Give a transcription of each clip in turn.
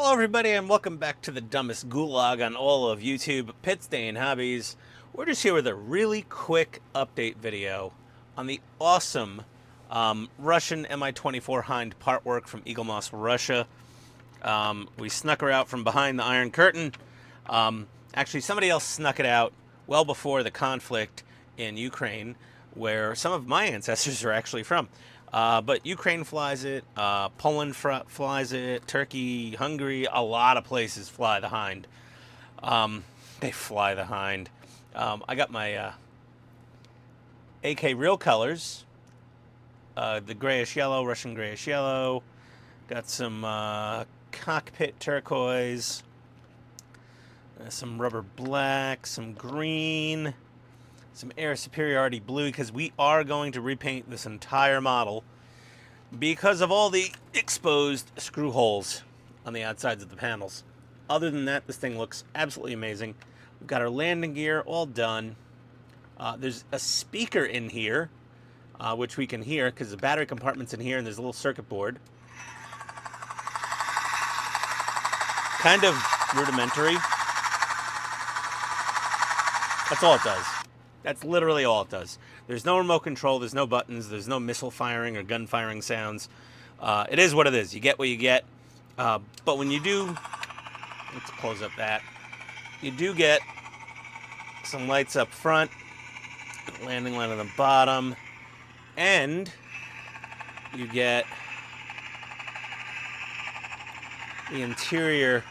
Hello everybody and welcome back to the dumbest gulag on all of YouTube, Pit Stain Hobbies. We're just here with a really quick update video on the awesome Russian MI-24 Hind partwork from Eaglemoss Russia. We snuck her out from behind the Iron Curtain. Actually, somebody else snuck it out well before the conflict in Ukraine, where some of my ancestors are actually from. But Ukraine flies it, Poland flies it, Turkey, Hungary, a lot of places fly the Hind. They fly the Hind. I got my AK real colors, the grayish yellow, Russian grayish yellow. Got some cockpit turquoise, some rubber black, some green, some air superiority blue, because we are going to repaint this entire model because of all the exposed screw holes on the outsides of the panels. Other than that, this thing looks absolutely amazing. We've got our landing gear all done. There's a speaker in here, which we can hear because the battery compartment's in here, and there's a little circuit board. Kind of rudimentary. That's all it does. That's literally all it does. There's no remote control, there's no buttons, there's no missile firing or gun firing sounds. It is what it is. You get what you get. But when you do, let's close up that. You do get some lights up front, landing light on the bottom, and you get the interior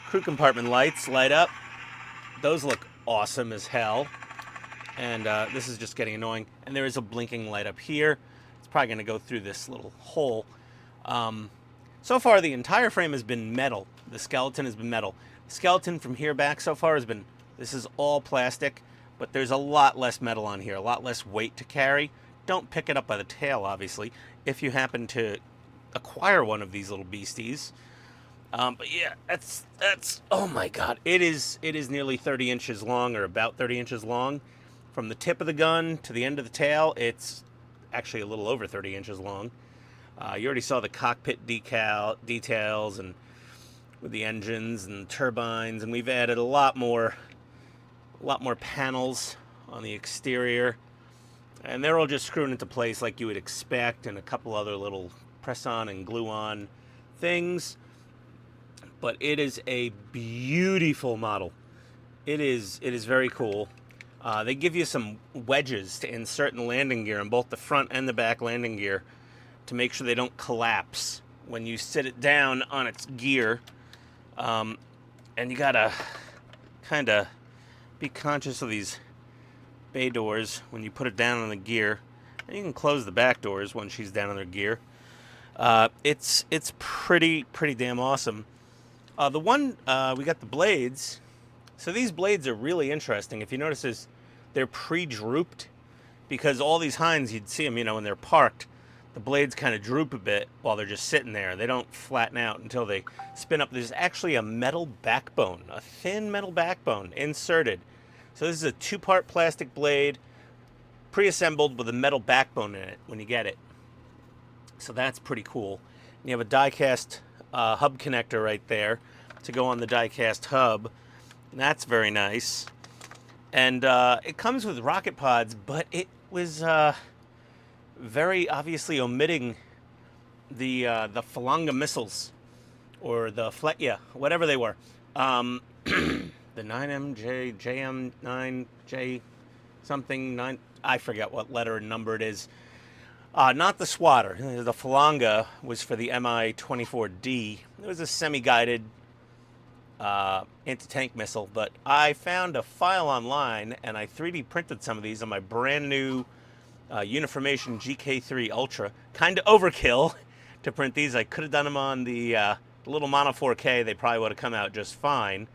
crew compartment lights light up. Those look awesome as hell. And this is just getting annoying. And there is a blinking light up here. It's probably going to go through this little hole. So far, the entire frame has been metal. The skeleton has been metal. The skeleton from here back so far has been, this is all plastic, but there's a lot less metal on here, a lot less weight to carry. Don't pick it up by the tail, obviously, if you happen to acquire one of these little beasties. But yeah, that's oh my god. It is nearly 30 inches long, or about 30 inches long. From the tip of the gun to the end of the tail, it's actually a little over 30 inches long. You already saw the cockpit details and with the engines and turbines, and we've added a lot more panels on the exterior, and they're all just screwed into place like you would expect, and a couple other little press-on and glue-on things. But it is a beautiful model. It is very cool. They give you some wedges to insert in the landing gear in both the front and the back landing gear to make sure they don't collapse when you sit it down on its gear. And you gotta kind of be conscious of these bay doors when you put it down on the gear. And you can close the back doors when she's down on their gear. It's pretty damn awesome. We got the blades. So these blades are really interesting. If you notice, they're pre-drooped, because all these Hinds, you'd see them, when they're parked, the blades kind of droop a bit while they're just sitting there. They don't flatten out until they spin up. There's actually a metal backbone, a thin metal backbone inserted. So this is a two-part plastic blade, pre-assembled with a metal backbone in it when you get it. So that's pretty cool. And you have a die-cast hub connector right there to go on the die-cast hub. That's very nice. And it comes with rocket pods, but it was very obviously omitting the Falanga missiles, or the Fletya, whatever they were. The 9MJ, JM9J something, 9, I forget what letter and number it is. Not the Swatter. The Falanga was for the MI-24D. It was a semi-guided anti-tank missile, but I found a file online and I 3D printed some of these on my brand new Uniformation GK3 Ultra. Kind of overkill to print these. I could have done them on the little Mono 4K. They probably would have come out just fine,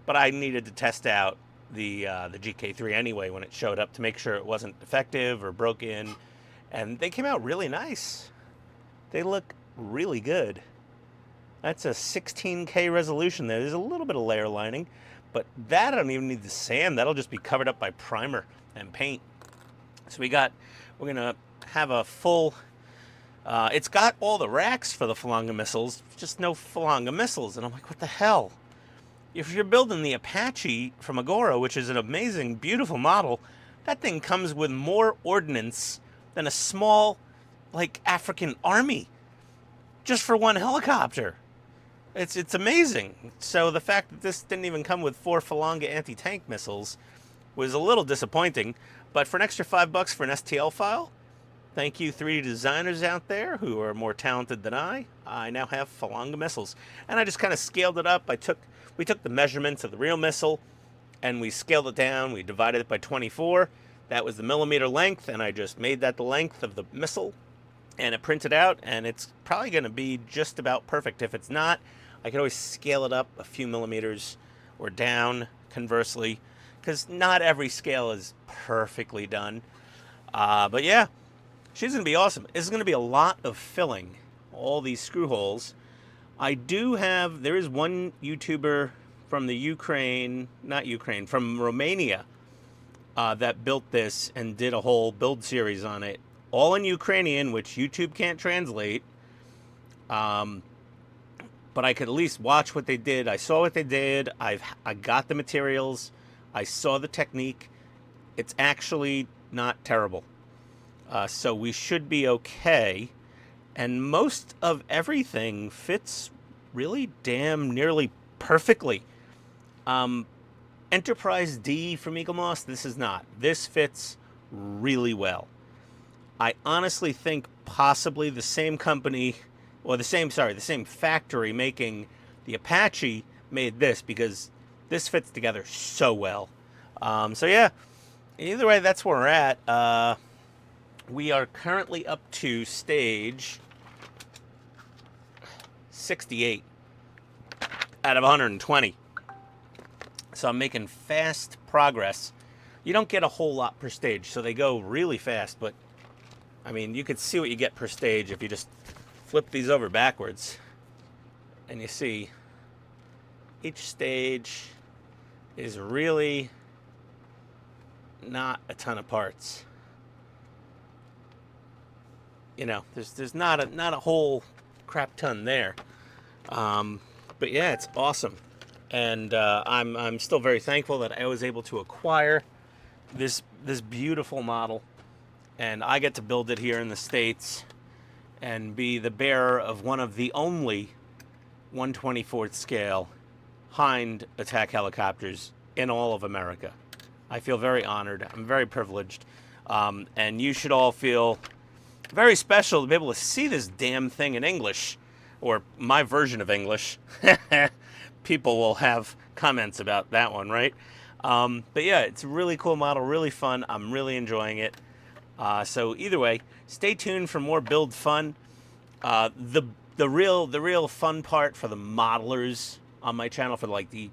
but I needed to test out the GK3 anyway when it showed up to make sure it wasn't defective or broken, and they came out really nice. They look really good. That's a 16K resolution there. There's a little bit of layer lining, but that I don't even need to sand. That'll just be covered up by primer and paint. So we're gonna have a full It's got all the racks for the Falanga missiles, just no Falanga missiles. And I'm like, what the hell? If you're building the Apache from Agora, which is an amazing, beautiful model, that thing comes with more ordnance than a small, like, African army just for one helicopter. It's amazing. So the fact that this didn't even come with 4 Falanga anti-tank missiles was a little disappointing. But for an extra $5 for an STL file, thank you 3D designers out there who are more talented than I now have Falanga missiles. And I just kind of scaled it up. We took the measurements of the real missile and we scaled it down. We divided it by 24. That was the millimeter length, and I just made that the length of the missile. And it printed out, and it's probably going to be just about perfect. If it's not, I can always scale it up a few millimeters or down, conversely, because not every scale is perfectly done. But yeah, she's going to be awesome. This is going to be a lot of filling all these screw holes. There is one YouTuber from from Romania, that built this and did a whole build series on it, all in Ukrainian, which YouTube can't translate. But I could at least watch what they did. I saw what they did. I got the materials. I saw the technique. It's actually not terrible. So we should be okay. And most of everything fits really damn nearly perfectly. Enterprise D from Eaglemoss, this is not. This fits really well. I honestly think possibly the same company, or the same factory making the Apache made this, because this fits together so well. So yeah, either way, that's where we're at. We are currently up to stage 68 out of 120. So I'm making fast progress. You don't get a whole lot per stage, so they go really fast, but I mean, you could see what you get per stage if you just flip these over backwards. And you see each stage is really not a ton of parts. You know, there's not a whole crap ton there. But yeah, it's awesome. And I'm still very thankful that I was able to acquire this beautiful model, and I get to build it here in the States and be the bearer of one of the only 1/24th scale Hind attack helicopters in all of America. I feel very honored. I'm very privileged. And you should all feel very special to be able to see this damn thing in English, or my version of English. People will have comments about that one, right? But yeah, it's a really cool model, really fun. I'm really enjoying it. So either way, stay tuned for more build fun. The real fun part for the modelers on my channel, for like the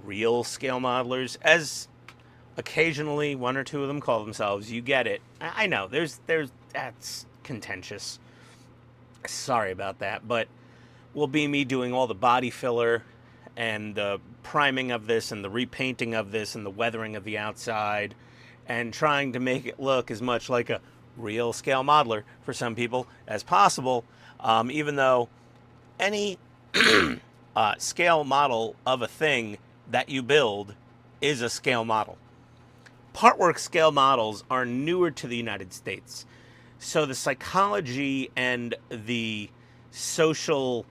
real scale modelers, as occasionally one or two of them call themselves. You get it. I know that's contentious. Sorry about that, but will be me doing all the body filler and the priming of this and the repainting of this and the weathering of the outside, and trying to make it look as much like a real scale modeler for some people as possible, even though any scale model of a thing that you build is a scale model. Partwork scale models are newer to the United States, so the psychology and the social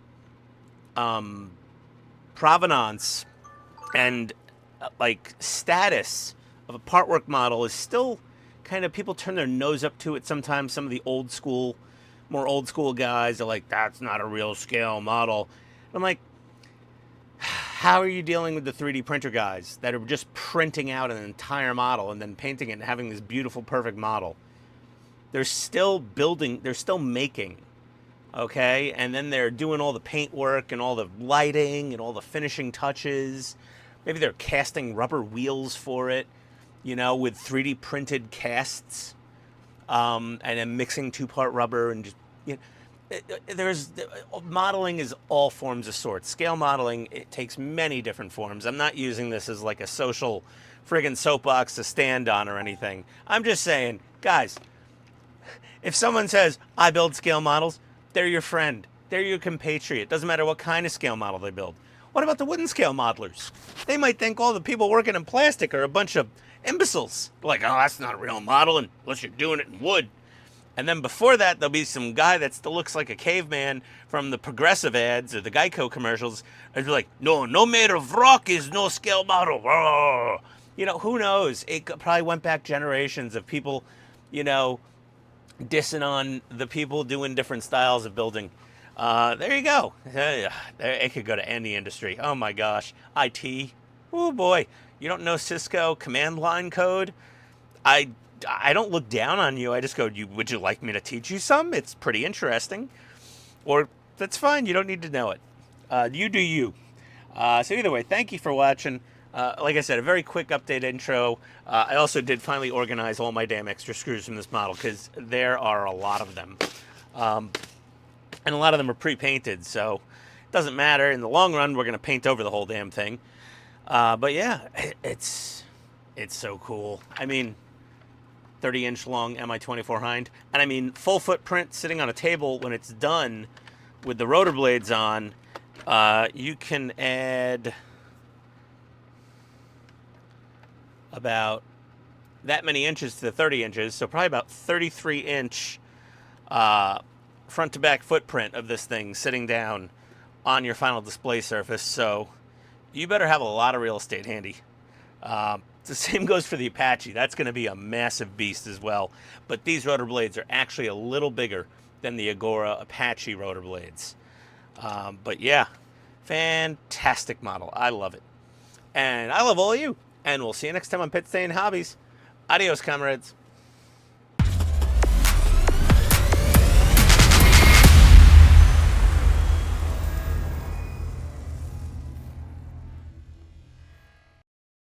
provenance and like status of a partwork model is still kind of, people turn their nose up to it sometimes. Some of the more old school guys are like, that's not a real scale model. I'm like, how are you dealing with the 3D printer guys that are just printing out an entire model and then painting it and having this beautiful, perfect model? They're still building, they're still making, okay? And then they're doing all the paint work and all the lighting and all the finishing touches. Maybe they're casting rubber wheels for it, you know, with 3D printed casts, and then mixing 2-part rubber and just, you know, modeling is all forms of sorts. Scale modeling, it takes many different forms. I'm not using this as like a social friggin' soapbox to stand on or anything. I'm just saying, guys, If someone says, I build scale models, they're your friend. They're your compatriot. Doesn't matter what kind of scale model they build. What about the wooden scale modelers? They might think all the people working in plastic are a bunch of imbeciles. Like, oh, that's not a real model unless you're doing it in wood. And then before that, there'll be some guy that still looks like a caveman from the Progressive ads or the Geico commercials. And be like, no made of rock is no scale model. Oh. You know, who knows? It probably went back generations of people, you know, dissing on the people doing different styles of building. There you go. It could go to any industry. Oh my gosh. IT. Oh boy. You don't know Cisco command line code? I don't look down on you. I just go, would you like me to teach you some? It's pretty interesting. Or that's fine. You don't need to know it. You do you. So either way, thank you for watching. Like I said, a very quick update intro. I also did finally organize all my damn extra screws from this model because there are a lot of them. And a lot of them are pre-painted, so it doesn't matter. In the long run, we're going to paint over the whole damn thing. But yeah, it's so cool. I mean, 30-inch long MI-24 Hind. And I mean, full footprint sitting on a table when it's done with the rotor blades on. You can add about that many inches to the 30 inches. So probably about 33-inch front to back footprint of this thing sitting down on your final display surface. So you better have a lot of real estate handy. The same goes for the Apache. That's going to be a massive beast as well. But these rotor blades are actually a little bigger than the Agora Apache rotor blades. But yeah, fantastic model. I love it. And I love all of you. And we'll see you next time on Pit Stain Hobbies. Adios, comrades.